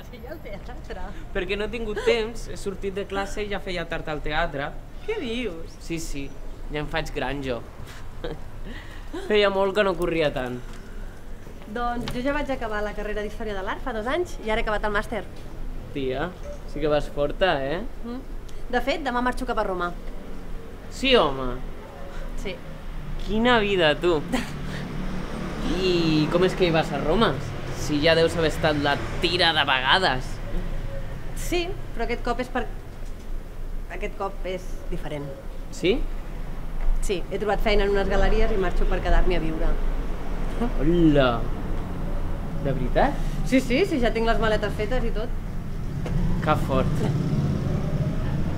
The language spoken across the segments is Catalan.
Sí, al teatre. Perquè no he tingut temps, he sortit de classe i ja feia tard al teatre. Què dius? Sí, ja em faig gran jo. Feia molt que no corria tant. Doncs jo ja vaig acabar la carrera d'Història de l'Art fa 2 anys i ara he acabat el màster. Tia, sí que vas forta, eh? De fet, demà marxo cap a Roma. Sí, home. Sí. Quina vida, tu. I com és que hi vas a Roma? Si ja deus haver estat la tira de vegades. Sí, però aquest cop és diferent. Sí? Sí, he trobat feina en unes galeries i marxo per quedar-m'hi a viure. Hola! De veritat? Sí, ja tinc les maletes fetes i tot. Que fort.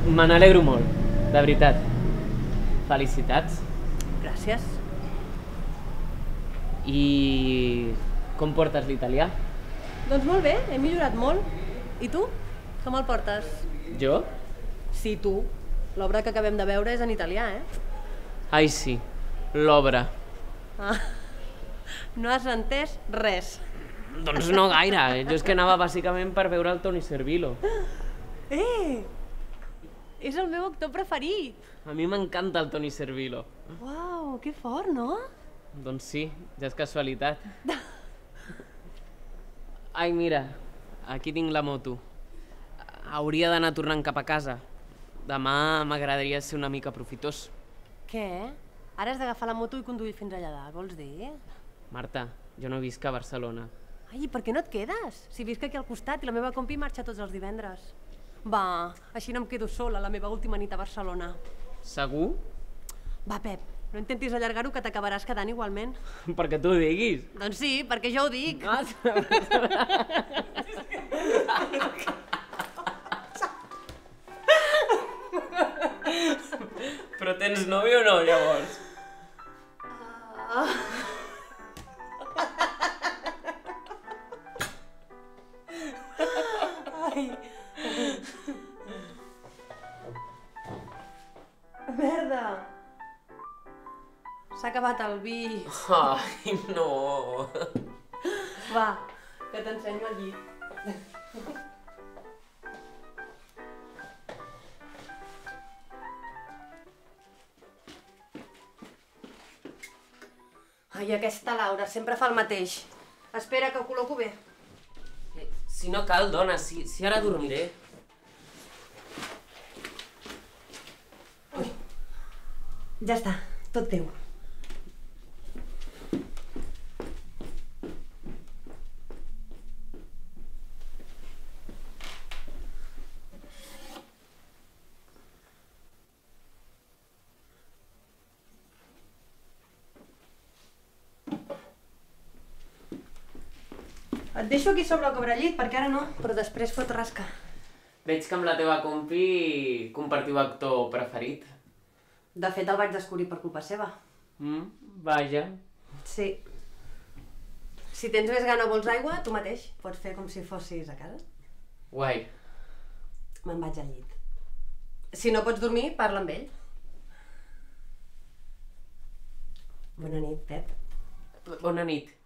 Me n'alegro molt, de veritat. Felicitats. Gràcies. I com portes l'italià? Doncs molt bé, he millorat molt. I tu? Com el portes? Jo? Sí, tu. L'obra que acabem de veure és en italià, eh? Ai, sí, l'obra. Ah, no has entès res. Doncs no gaire, jo és que anava bàsicament per veure el Toni Servillo. És el meu actor preferit. A mi m'encanta el Toni Servillo. Uau, que fort, no? Doncs sí, ja és casualitat. Ai, mira, aquí tinc la moto. Hauria d'anar tornant cap a casa. Demà m'agradaria ser una mica profitós. Què? Ara has d'agafar la moto i conduir fins allà dalt, vols dir? Marta, jo no visc a Barcelona. Ai, per què no et quedes? Si visc aquí al costat i la meva compi marxa tots els divendres. Va, així no em quedo sola la meva última nit a Barcelona. Segur? Va, Pep, no intentis allargar-ho que t'acabaràs quedant igualment. Perquè tu ho diguis. Doncs sí, perquè jo ho dic. Però tens nòvio o no, llavors? Ai. Merda! S'ha acabat el vi. Ai, no. Va, que t'ensenyo el llit. Ai, aquesta Laura sempre fa el mateix. Espera, que ho col·loco bé. Si no cal, dona, si ara dormiré. Ja està, tot teu. Et deixo aquí sobre el cobrellit, perquè ara no, però després fot rasca. Veig que amb la teva compi compartiu actor preferit. De fet, el vaig descobrir per culpa seva. Vaja. Sí. Si tens més gana o vols aigua, tu mateix. Pots fer com si fossis a casa. Guai. Me'n vaig al llit. Si no pots dormir, parla amb ell. Bona nit, Pep. Bona nit.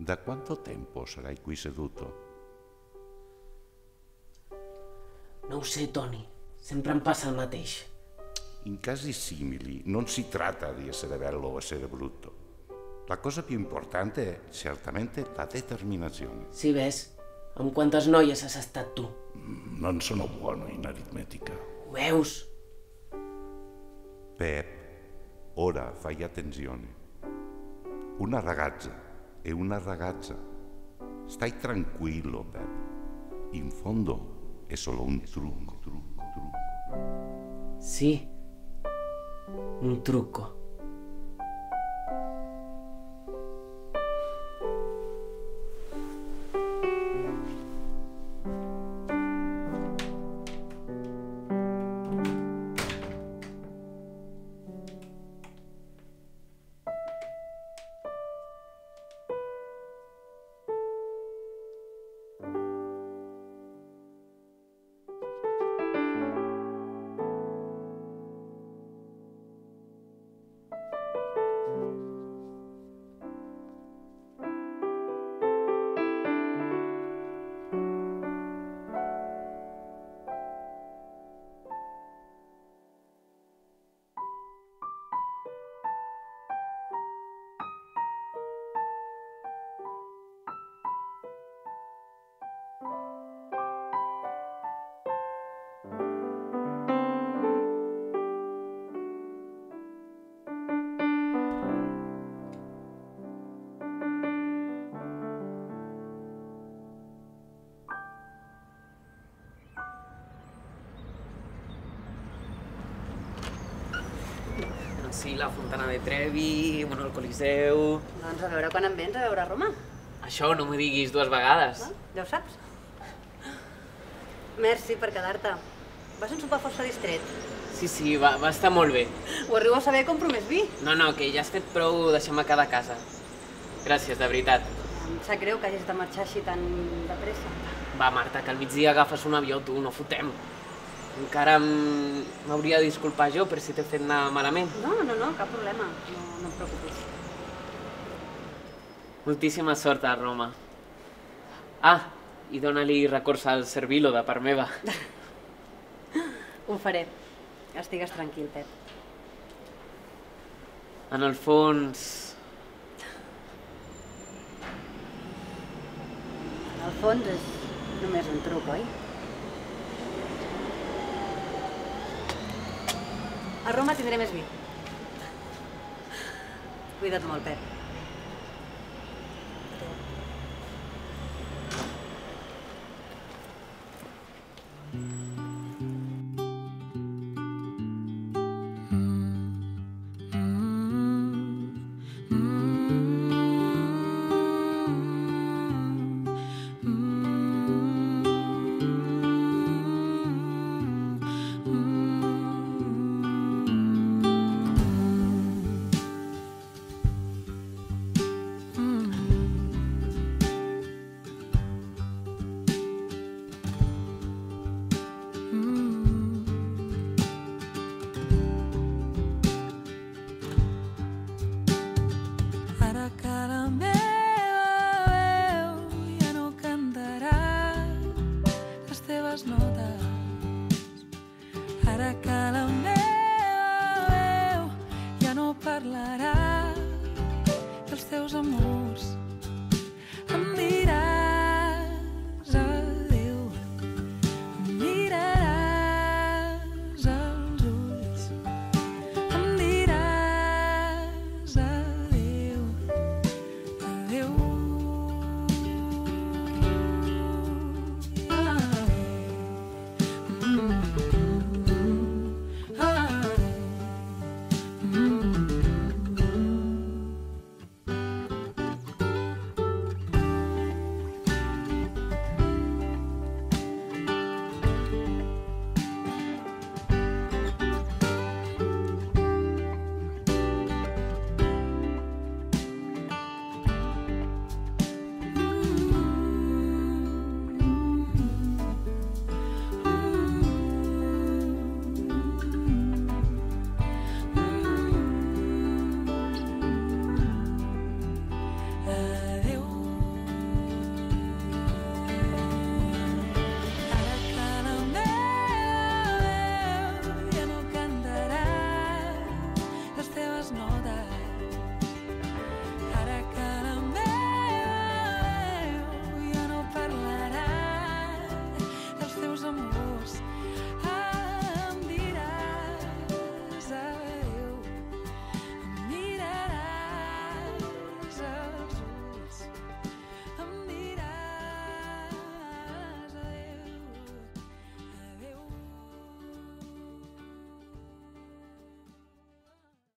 Da quanto tempo sarai qui seduto? No ho sé, Toni. Sempre em passa el mateix. In casi simili non si tratta di essere bello o essere brutto. La cosa più importante è certamente la determinazione. Sí, ves? Amb quantes noies has estat tu? Non sono buono in aritmetica. Ho veus? Pep, ora fai attenzione. Una ragazza è una ragazza. Stai tranquillo, Pep. In fondo è solo un trucco. Sì. Un trucco. Sí, la Fontana de Trevi, bueno, el Coliseu... Doncs a veure quan em vens a veure Roma. Això no m'ho diguis 2 vegades. Ja ho saps. Merci per quedar-te. Va ser un sopar força distret. Sí, va estar molt bé. Ho arribo a saber, compro més vi. No, que ja has fet prou, deixem-me quedar a casa. Gràcies, de veritat. Em sap greu que hagis de marxar així tan de pressa. Va, Marta, que al migdia agafes un avió, tu, no fotem. Encara m'hauria de disculpar jo per si t'he fet anar malament. No, cap problema. No et preocupis. Moltíssima sort a Roma. Ah, i dóna-li records al Servilo de part meva. Ho faré. Estigues tranquil, Pep. En el fons... En el fons és només un truc, oi? A Roma tindré més vi. Cuida't molt, Pep.